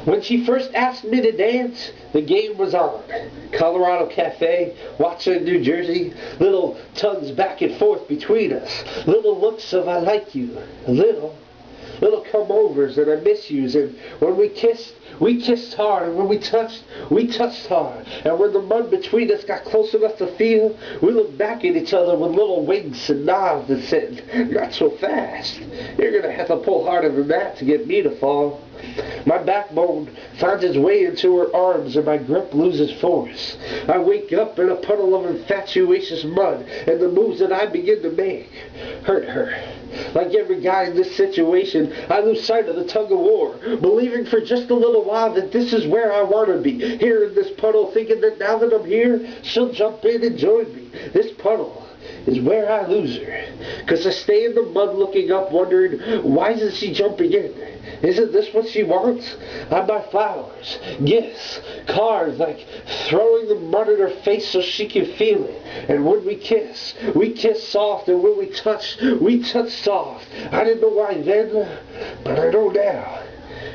When she first asked me to dance, the game was on. Colorado Cafe, Watson, New Jersey, little tugs back and forth between us, little looks of I like you, little come-overs and I miss yous, and when we kissed hard, and when we touched hard, and when the mud between us got close enough to feel, we looked back at each other with little winks and nods and said, not so fast, you're gonna have to pull harder than that to get me to fall. My backbone finds its way into her arms and my grip loses force. I wake up in a puddle of infatuatious mud, and the moves that I begin to make hurt her. Like every guy in this situation, I lose sight of the tug of war, believing for just a little while that this is where I want to be, here in this puddle, thinking that now that I'm here, she'll jump in and join me. This puddle is where I lose her, because I stay in the mud looking up, wondering, why isn't she jumping in? Isn't this what she wants? I buy flowers, gifts, cards, like throwing the mud in her face so she can feel it. And when we kiss soft, and when we touch soft. I didn't know why then, but I know now.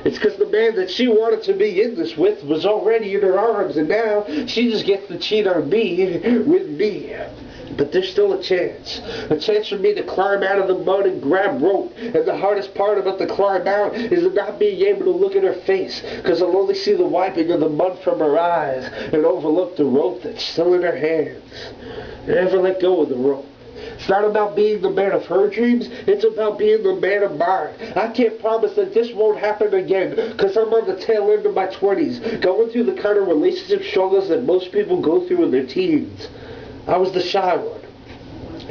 It's because the man that she wanted to be in this with was already in her arms, and now she just gets to cheat on me with me. But there's still a chance for me to climb out of the mud and grab rope. And the hardest part about the climb out is not being able to look at her face, because I'll only see the wiping of the mud from her eyes and overlook the rope that's still in her hands. Never let go of the rope. It's not about being the man of her dreams, it's about being the man of mine. I can't promise that this won't happen again, because I'm on the tail end of my 20s, going through the kind of relationship struggles that most people go through in their teens. I was the shy one,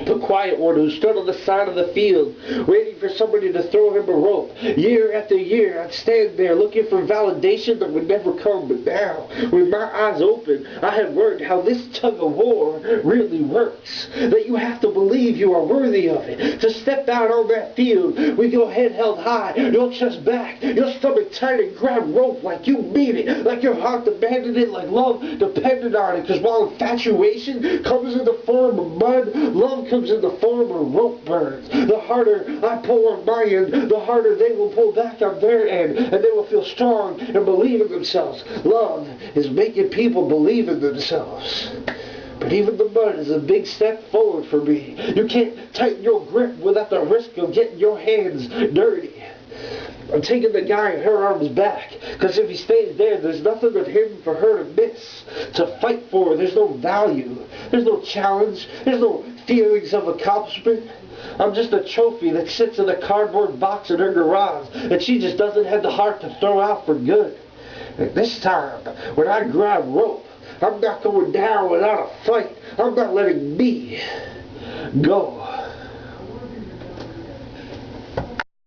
the quiet one who stood on the side of the field, waiting for somebody to throw him a rope. Year after year, I'd stand there looking for validation that would never come. But now, with my eyes open, I have learned how this tug of war really works. That you have to believe you are worthy of it. To step out on that field with your head held high, your chest back, your stomach tight, and grab rope like you mean it, like your heart demanded it, like love depended on it. Because while infatuation comes in the form of mud, love comes in the form of rope burns. The harder I pull on my end, the harder they will pull back on their end, and they will feel strong and believe in themselves. Love is making people believe in themselves. But even the mud is a big step forward for me. You can't tighten your grip without the risk of getting your hands dirty. I'm taking the guy in her arms back, because if he stays there, there's nothing of him for her to miss, to fight for. There's no value, there's no challenge, there's no feelings of accomplishment. I'm just a trophy that sits in a cardboard box in her garage that she just doesn't have the heart to throw out for good. And this time, when I grab rope, I'm not going down without a fight. I'm not letting me go.